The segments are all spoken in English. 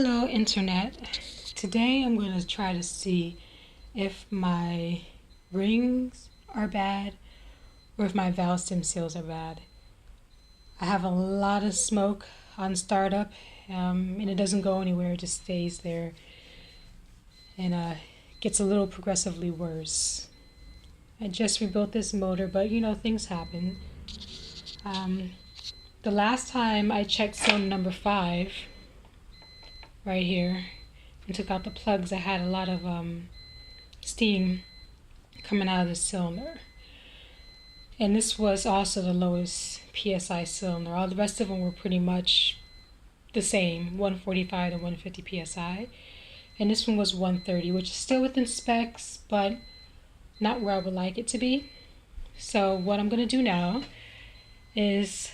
Hello internet. Today I'm going to try to see if my rings are bad or if my valve stem seals are bad. I have a lot of smoke on startup and it doesn't go anywhere, it just stays there and gets a little progressively worse. I just rebuilt this motor, but you know, things happen. The last time I checked cylinder number 5 right here and took out the plugs, I had a lot of steam coming out of the cylinder, and this was also the lowest PSI cylinder. All the rest of them were pretty much the same, 145 to 150 PSI, and this one was 130, which is still within specs but not where I would like it to be. So what I'm going to do now is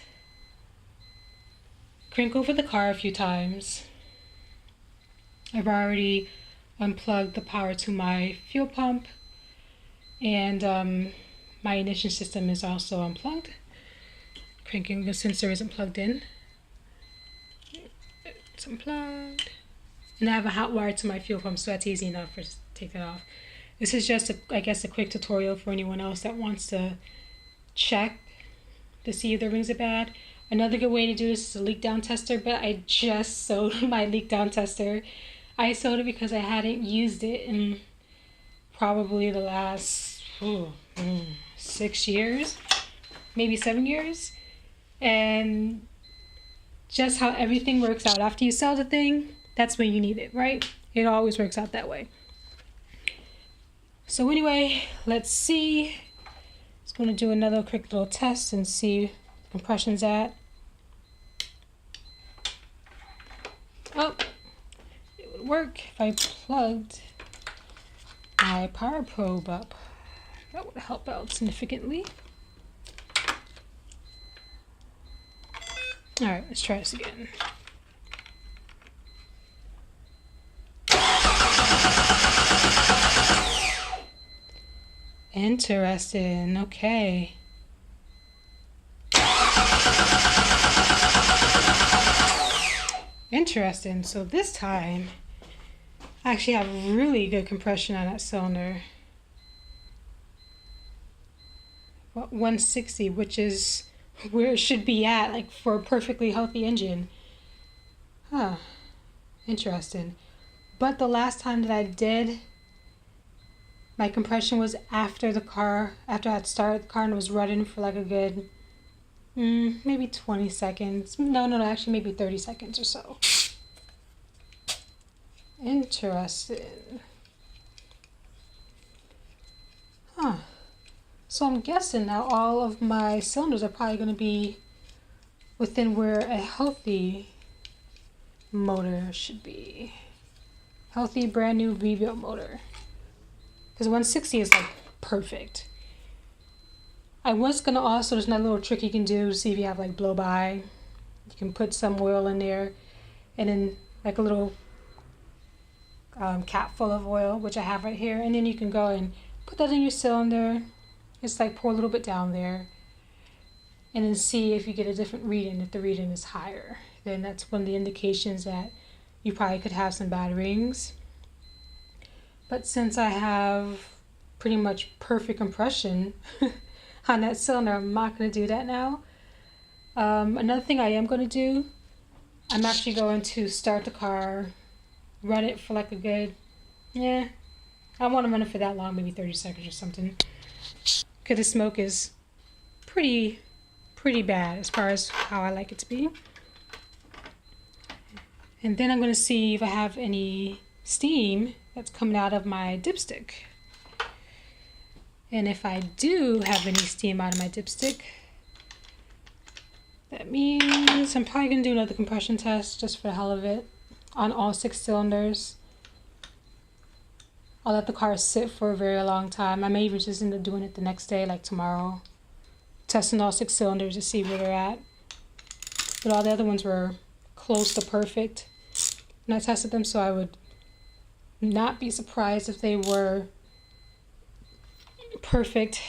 crank over the car a few times. I've already unplugged the power to my fuel pump, and my ignition system is also unplugged. Cranking the sensor isn't plugged in. It's unplugged. And I have a hot wire to my fuel pump, so that's easy enough to take that off. This is just, I guess, a quick tutorial for anyone else that wants to check to see if their rings are bad. Another good way to do this is a leak down tester, but I just sold my leak down tester. I sold it because I hadn't used it in probably the last 6 years, maybe 7 years. And just how everything works out. After you sell the thing, that's when you need it, right? It always works out that way. So anyway, let's see. Just going to do another quick little test and see compression's at. Oh, it would work if I plugged my power probe up. That would help out significantly. Alright, let's try this again. Interesting, okay. Interesting, so this time I actually have really good compression on that cylinder. About 160, which is where it should be at, like for a perfectly healthy engine. Huh, interesting. But the last time that I did, my compression was after I had started the car and it was running for like a good maybe 20 seconds. No, actually maybe 30 seconds or so. Interesting. Huh. So I'm guessing now all of my cylinders are probably going to be within where a healthy motor should be. Healthy, brand new rebuilt motor. Because 160 is like perfect. I was going to also, there's another little trick you can do to see if you have like blowby. You can put some oil in there and then like a little cap full of oil, which I have right here. And then you can go and put that in your cylinder. Just like pour a little bit down there. And then see if you get a different reading. If the reading is higher, then that's one of the indications that you probably could have some bad rings. But since I have pretty much perfect compression on that cylinder, I'm not going to do that now. Another thing I am going to do, I'm actually going to start the car, run it for like a good, I don't want to run it for that long, maybe 30 seconds or something. Because the smoke is pretty bad as far as how I like it to be. And then I'm going to see if I have any steam that's coming out of my dipstick. And if I do have any steam out of my dipstick, that means I'm probably going to do another compression test just for the hell of it on all 6 cylinders. I'll let the car sit for a very long time. I may even just end up doing it the next day, like tomorrow. Testing all 6 cylinders to see where they're at. But all the other ones were close to perfect when I tested them, so I would not be surprised if they were perfect.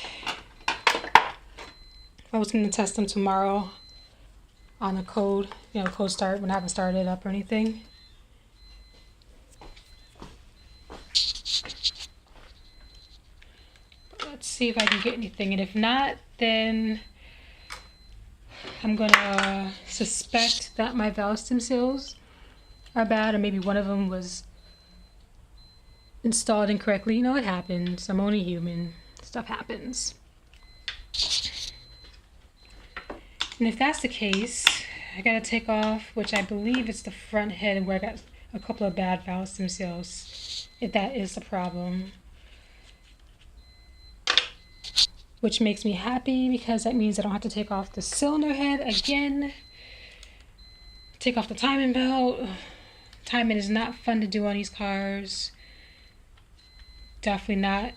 I was going to test them tomorrow on the code, code start when I haven't started it up or anything. Let's see if I can get anything, and if not, then I'm gonna suspect that my valve stem seals are bad, or maybe one of them was installed incorrectly. You know, it happens. I'm only human. Stuff happens. And if that's the case, I gotta take off, which I believe it's the front head where I got a couple of bad valve stem seals, if that is the problem. Which makes me happy because that means I don't have to take off the cylinder head again. Take off the timing belt. Timing is not fun to do on these cars. Definitely not.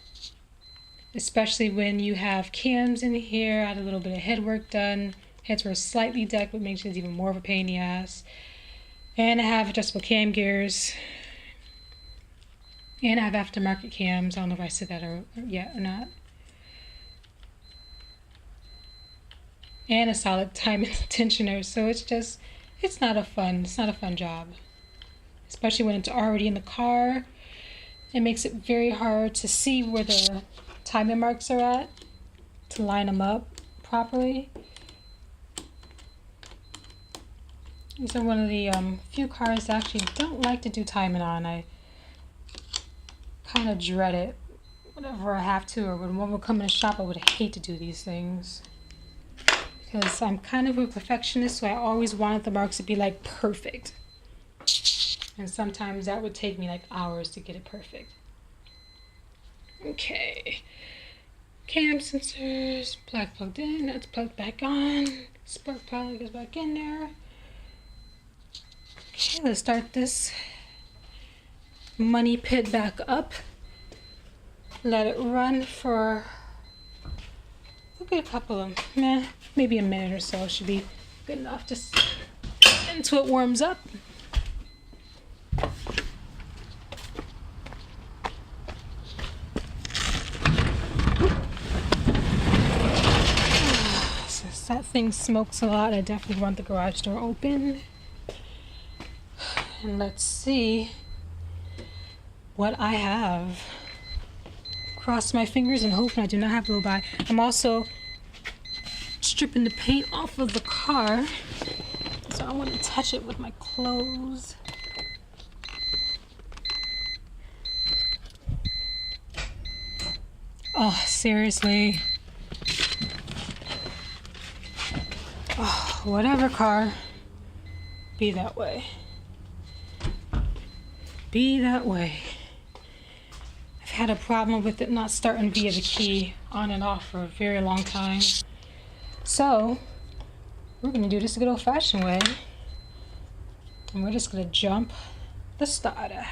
Especially when you have cams in here. I had a little bit of head work done. Heads were slightly decked, but makes it even more of a pain in the ass. And I have adjustable cam gears. And I have aftermarket cams. I don't know if I said that yet or not. And a solid timing tensioner. So it's not a fun job. Especially when it's already in the car. It makes it very hard to see where the timing marks are at, to line them up properly. These are one of the few cars that actually don't like to do timing on. I kind of dread it whenever I have to, or when one would come in the shop, I would hate to do these things. Because I'm kind of a perfectionist, so I always wanted the marks to be like perfect. And sometimes that would take me like hours to get it perfect. Okay. Cam sensors, plug plugged in, that's plugged back on. Spark plug is back in there. Okay, let's start this money pit back up. Let it run for a couple of, maybe a minute or so should be good enough, just until it warms up. Since that thing smokes a lot, I definitely want the garage door open. And let's see what I have. Cross my fingers and hoping I do not have blowby. I'm also stripping the paint off of the car, so I want to touch it with my clothes. Oh, seriously. Oh, whatever car, be that way. Be that way. I've had a problem with it not starting via the key on and off for a very long time. So, we're going to do this the good old-fashioned way. And we're just going to jump the starter.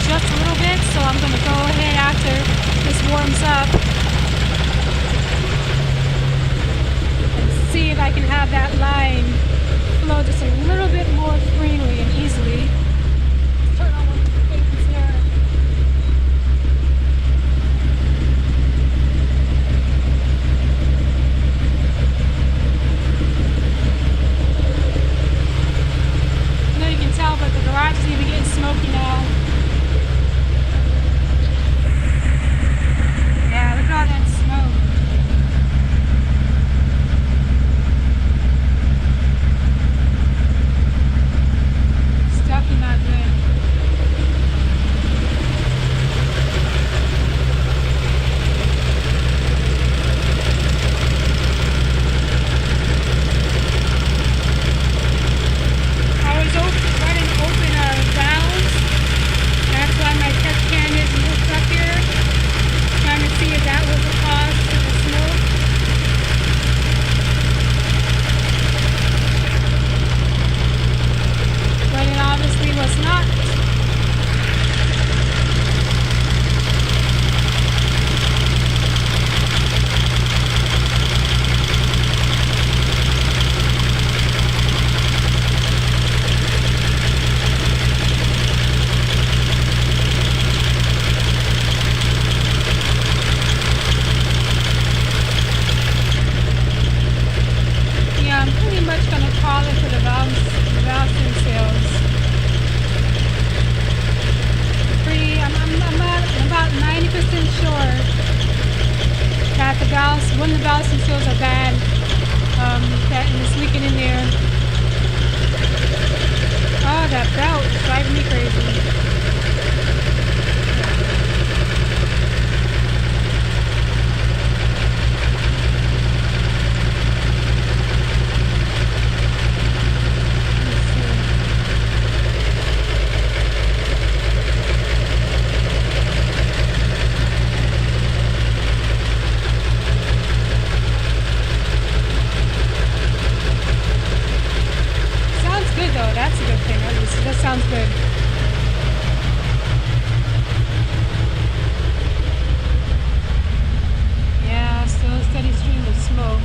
just a little bit, so I'm going to go ahead after this warms up and see if I can have that line flow just a little bit more freely and easily. Turn on one of the fans here. I know you can tell, but the garage is even getting smoky now. Yeah, look at all that smoke. It's definitely not good. I was running open valves. That's why my test can is hooked up here. Trying to see if that was the cause to the smoke. But it obviously was not. Yeah, I'm pretty much going to call it for the valves themselves. I'm about 90% sure that when the valves themselves are bad, that it's leaking in there. Oh, that belt is driving me crazy. That's a good thing. That sounds good. Yeah, still a steady stream of smoke.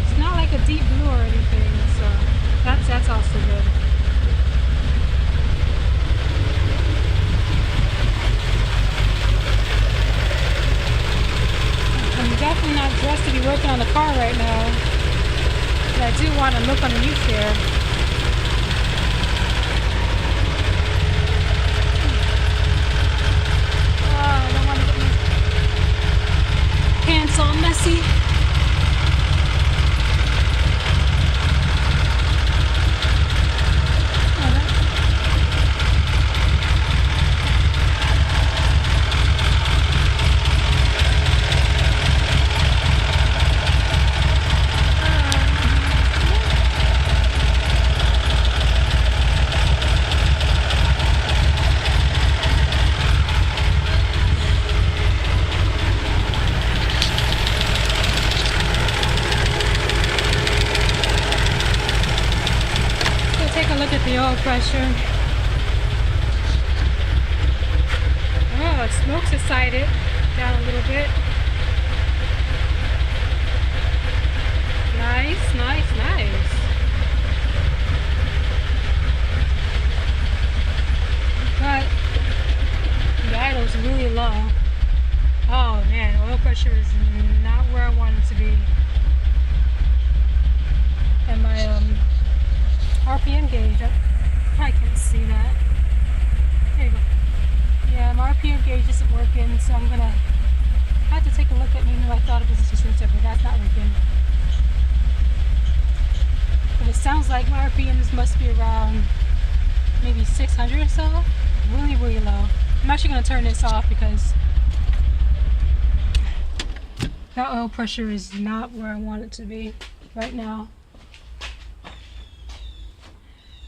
It's not like a deep blue or anything, so that's also good. Definitely not dressed to be working on the car right now, but I do want to look underneath here. Oh, I don't want to get my pants all messy. Look at the oil pressure. Oh, it smoke subsided down a little bit. Nice, nice, nice. But the idle's really low. Oh man, oil pressure is not where I want it to be. And my RPM gauge, I probably can't see that. There you go. Yeah, my RPM gauge isn't working, so I'm gonna have to take a look at maybe I thought it was just sensor, but that's not working. But it sounds like my RPMs must be around maybe 600 or so. Really, really low. I'm actually gonna turn this off because that oil pressure is not where I want it to be right now.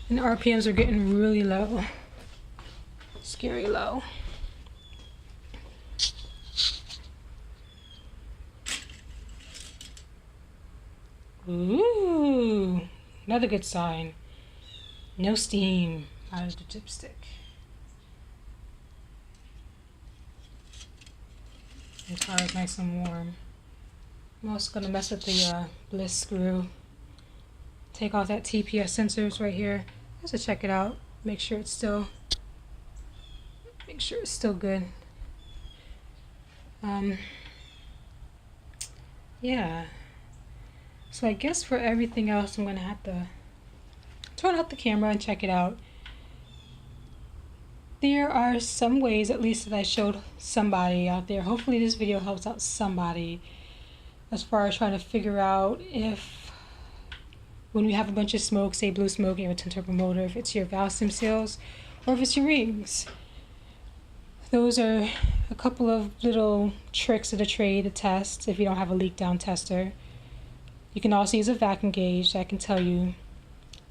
And the RPMs are getting really low. Scary low. Ooh, another good sign. No steam out of the dipstick. The car is nice and warm. I'm also going to mess with the bliss screw. Take off that TPS sensors right here just to check it out. Make sure it's still good. Yeah. So I guess for everything else, I'm going to have to turn off the camera and check it out. There are some ways, at least, that I showed somebody out there. Hopefully this video helps out somebody as far as trying to figure out if, when we have a bunch of smoke, say blue smoke, you have a twin turbo motor, if it's your valve stem seals or if it's your rings. Those are a couple of little tricks of the trade to test if you don't have a leak down tester. You can also use a vacuum gauge that can tell you,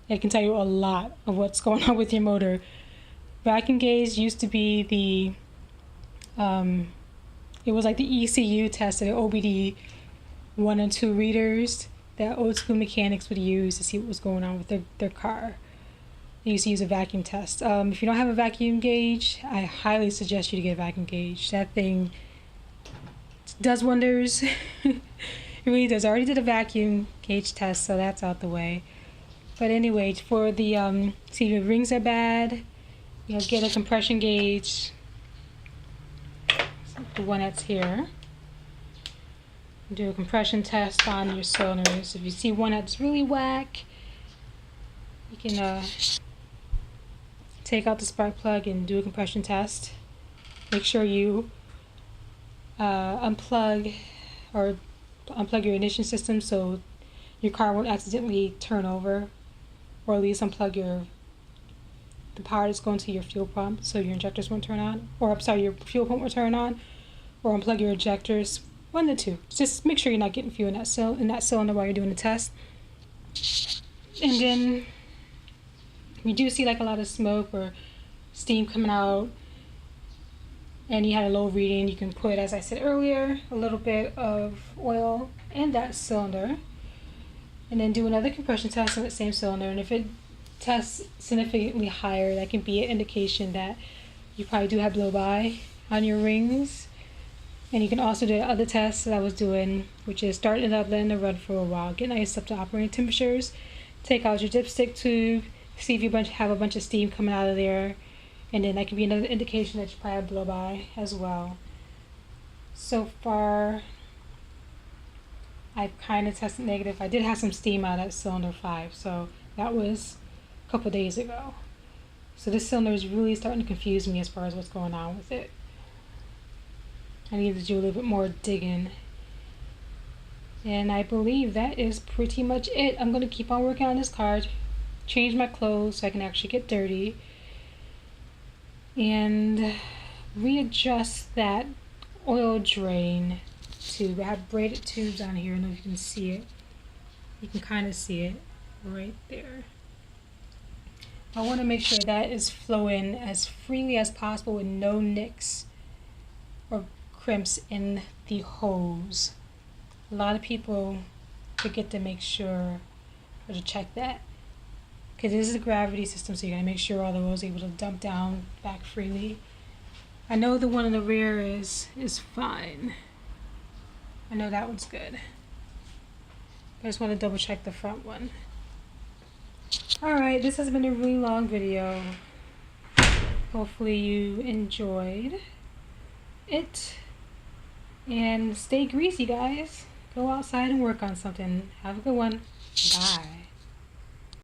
it can tell you a lot of what's going on with your motor. Vacuum gauge used to be the, it was like the ECU test of the OBD 1 and 2 readers that old school mechanics would use to see what was going on with their car. They used to use a vacuum test. If you don't have a vacuum gauge, I highly suggest you to get a vacuum gauge. That thing does wonders. It really does. I already did a vacuum gauge test, so that's out the way. But anyway, for the, see if your rings are bad, you know, get a compression gauge, the one that's here. Do a compression test on your cylinders. If you see one that's really whack, you can take out the spark plug and do a compression test. Make sure you unplug your ignition system so your car won't accidentally turn over, or at least unplug the power that's going to your fuel pump so your injectors won't turn on, or I'm sorry, your fuel pump will turn on, or unplug your injectors. One of the two. Just make sure you're not getting fuel in that cylinder while you're doing the test. And then we do see like a lot of smoke or steam coming out, and you had a low reading, you can put, as I said earlier, a little bit of oil in that cylinder, and then do another compression test on that same cylinder. And if it tests significantly higher, that can be an indication that you probably do have blowby on your rings. And you can also do other tests that I was doing, which is starting it up, letting it run for a while, get nice up to operating temperatures, take out your dipstick tube, see if you have a bunch of steam coming out of there, and then that can be another indication that you probably have blowby as well. So far, I've kind of tested negative. I did have some steam out of cylinder 5, so that was a couple days ago. So this cylinder is really starting to confuse me as far as what's going on with it. I need to do a little bit more digging. And I believe that is pretty much it. I'm going to keep on working on this car, change my clothes so I can actually get dirty, and readjust that oil drain tube. I have braided tubes on here. I don't know if you can see it. You can kind of see it right there. I want to make sure that is flowing as freely as possible with no nicks or crimps in the hose. A lot of people forget to make sure or to check that, because this is a gravity system, so you gotta make sure all the oil is able to dump down back freely. I know the one in the rear is fine. I know that one's good. I just want to double check the front one. Alright, this has been a really long video. Hopefully you enjoyed it. And stay greasy, guys. Go outside and work on something. Have a good one. Bye.